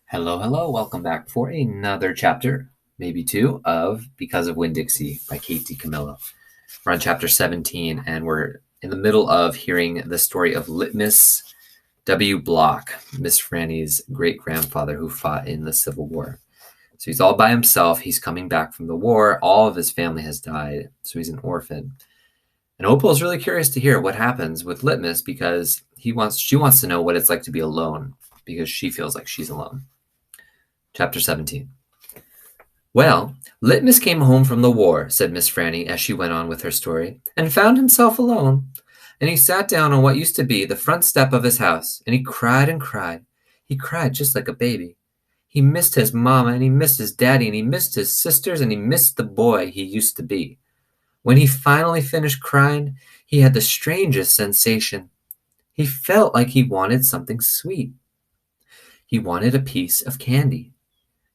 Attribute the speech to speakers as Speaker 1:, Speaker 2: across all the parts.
Speaker 1: Hello, hello. Welcome back for another chapter, maybe two, of Because of Winn-Dixie by Katie Camillo. We're on chapter 17, and we're in the middle of hearing the story of Litmus W. Block, Miss Franny's great-grandfather who fought in the Civil War. So he's all by himself. He's coming back from the war. All of his family has died, so he's an orphan. And Opal is really curious to hear what happens with Litmus because she wants to know what it's like to be alone because she feels like she's alone. Chapter 17. Well, Litmus came home from the war, said Miss Franny as she went on with her story, and found himself alone. And he sat down on what used to be the front step of his house, and he cried and cried. He cried just like a baby. He missed his mama, and he missed his daddy, and he missed his sisters, and he missed the boy he used to be. When he finally finished crying, he had the strangest sensation. He felt like he wanted something sweet. He wanted a piece of candy.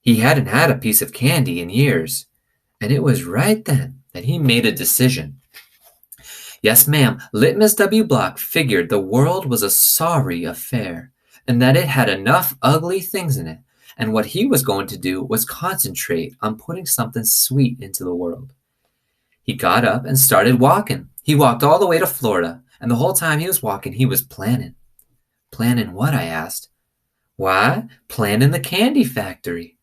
Speaker 1: He hadn't had a piece of candy in years, and it was right then that he made a decision. Yes, ma'am, Litmus W. Block figured the world was a sorry affair, and that it had enough ugly things in it, and what he was going to do was concentrate on putting something sweet into the world. He got up and started walking. He walked all the way to Florida, and the whole time he was walking, he was planning. Planning what, I asked. Why, planning the candy factory.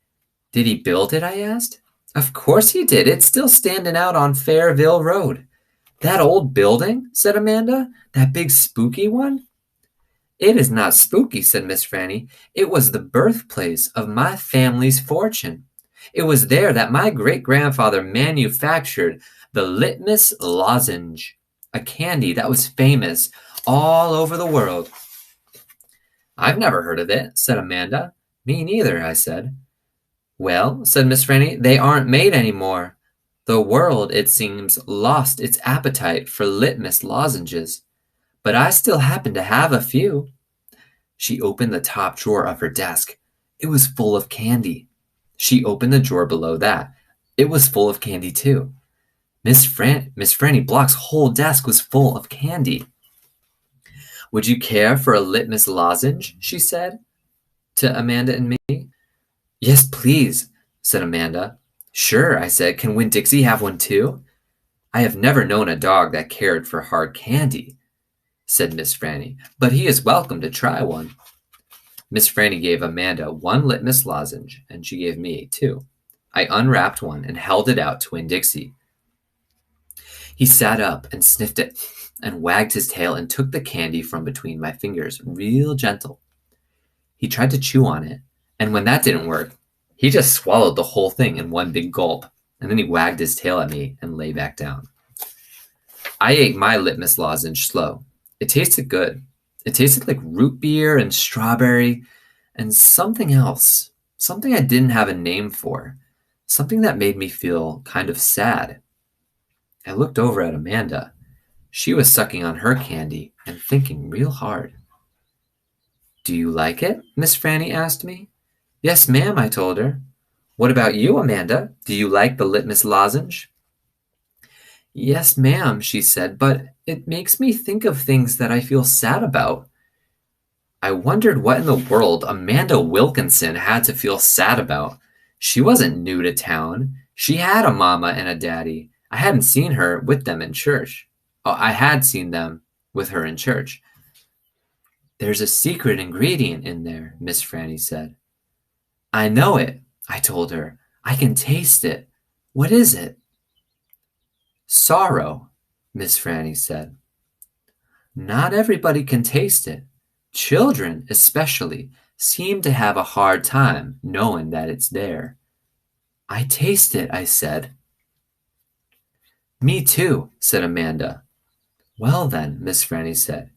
Speaker 1: Did he build it, I asked. Of course he did. It's still standing out on Fairville Road. That old building, said Amanda. That big spooky one? It is not spooky, said Miss Franny. It was the birthplace of my family's fortune. It was there that my great-grandfather manufactured the Litmus lozenge, a candy that was famous all over the world. I've never heard of it, said Amanda. Me neither, I said. Well, said Miss Franny, they aren't made anymore. The world, it seems, lost its appetite for Litmus lozenges. But I still happen to have a few. She opened the top drawer of her desk. It was full of candy. She opened the drawer below that. It was full of candy, too. Miss Franny Block's whole desk was full of candy. Would you care for a Litmus lozenge? She said to Amanda and me. Yes, please, said Amanda. Sure, I said. Can Winn-Dixie have one too? I have never known a dog that cared for hard candy, said Miss Franny, but he is welcome to try one. Miss Franny gave Amanda one Litmus lozenge, and she gave me two. I unwrapped one and held it out to Winn-Dixie. He sat up and sniffed it and wagged his tail and took the candy from between my fingers, real gentle. He tried to chew on it, and when that didn't work, he just swallowed the whole thing in one big gulp, and then he wagged his tail at me and lay back down. I ate my Litmus lozenge slow. It tasted good. It tasted like root beer and strawberry and something else, something I didn't have a name for, something that made me feel kind of sad. I looked over at Amanda. She was sucking on her candy and thinking real hard. Do you like it? Miss Franny asked me. Yes, ma'am, I told her. What about you, Amanda? Do you like the Litmus lozenge? Yes, ma'am, she said, but it makes me think of things that I feel sad about. I wondered what in the world Amanda Wilkinson had to feel sad about. She wasn't new to town. She had a mama and a daddy. I hadn't seen her with them in church. Oh, I had seen them with her in church. There's a secret ingredient in there, Miss Franny said. I know it, I told her. I can taste it. What is it? Sorrow, Miss Franny said. Not everybody can taste it. Children, especially, seem to have a hard time knowing that it's there. I taste it, I said. Me too, said Amanda. Well then, Miss Franny said,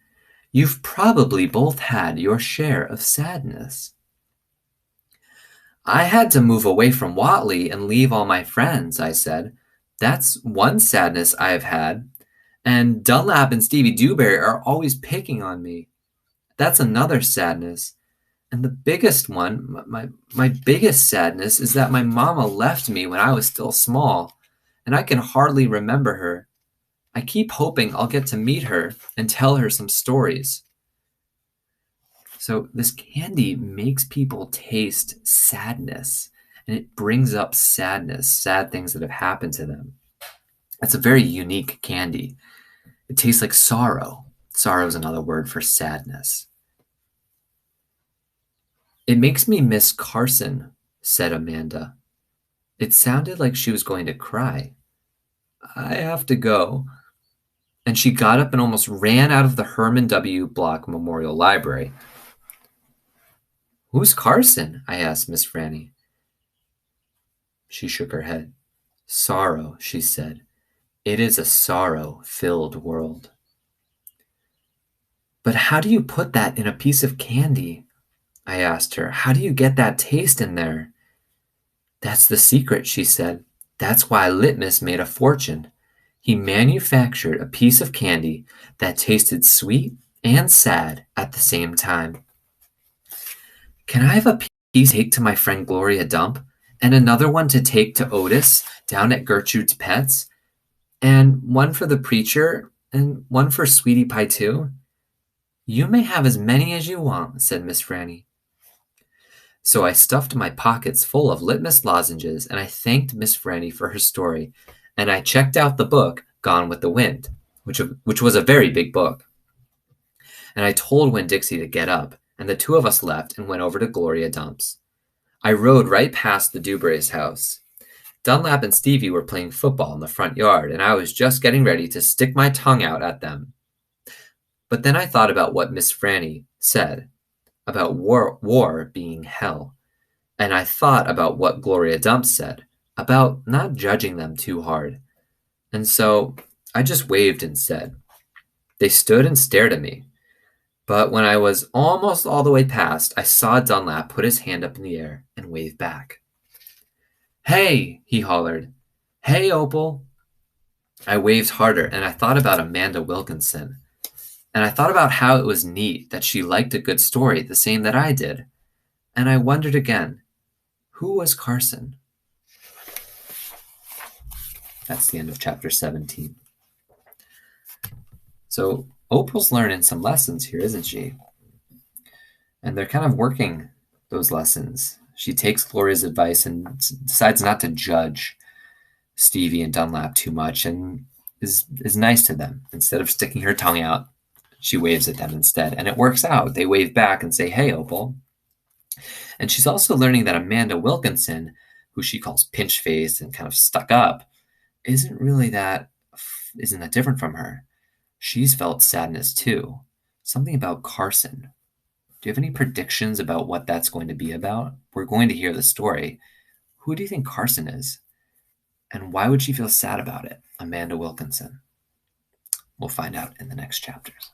Speaker 1: you've probably both had your share of sadness. I had to move away from Watley and leave all my friends, I said. That's one sadness I have had. And Dunlap and Stevie Dewberry are always picking on me. That's another sadness. And the biggest one, my biggest sadness, is that my mama left me when I was still small, and I can hardly remember her. I keep hoping I'll get to meet her and tell her some stories. So this candy makes people taste sadness, and it brings up sadness, sad things that have happened to them. It's a very unique candy. It tastes like sorrow. Sorrow is another word for sadness. It makes me miss Carson, said Amanda. It sounded like she was going to cry. I have to go. And she got up and almost ran out of the Herman W. Block Memorial Library. Who's Carson? I asked Miss Franny. She shook her head. Sorrow, she said. It is a sorrow-filled world. But how do you put that in a piece of candy? I asked her. How do you get that taste in there? That's the secret, she said. That's why Litmus made a fortune. He manufactured a piece of candy that tasted sweet and sad at the same time. Can I have a piece to take to my friend Gloria Dump, and another one to take to Otis down at Gertrude's Pets, and one for the preacher, and one for Sweetie Pie too? You may have as many as you want, said Miss Franny. So I stuffed my pockets full of litmus lozenges, and I thanked Miss Franny for her story, and I checked out the book Gone with the Wind, which was a very big book. And I told Winn-Dixie to get up, and the two of us left and went over to Gloria Dump's. I rode right past the Dewberry's house. Dunlap and Stevie were playing football in the front yard, and I was just getting ready to stick my tongue out at them. But then I thought about what Miss Franny said about war being hell, and I thought about what Gloria Dump said about not judging them too hard. And so I just waved and said. They stood and stared at me. But when I was almost all the way past, I saw Dunlap put his hand up in the air and wave back. Hey, he hollered. Hey, Opal. I waved harder, and I thought about Amanda Wilkinson. And I thought about how it was neat that she liked a good story the same that I did. And I wondered again, who was Carson? That's the end of chapter 17. So Opal's learning some lessons here, isn't she? And they're kind of working those lessons. She takes Gloria's advice and decides not to judge Stevie and Dunlap too much and is nice to them. Instead of sticking her tongue out, she waves at them instead. And it works out. They wave back and say, hey, Opal. And she's also learning that Amanda Wilkinson, who she calls pinch-faced and kind of stuck up, isn't that different from her. She's felt sadness too. Something about Carson. Do you have any predictions about what that's going to be about? We're going to hear the story. Who do you think Carson is? And why would she feel sad about it? Amanda Wilkinson. We'll find out in the next chapters.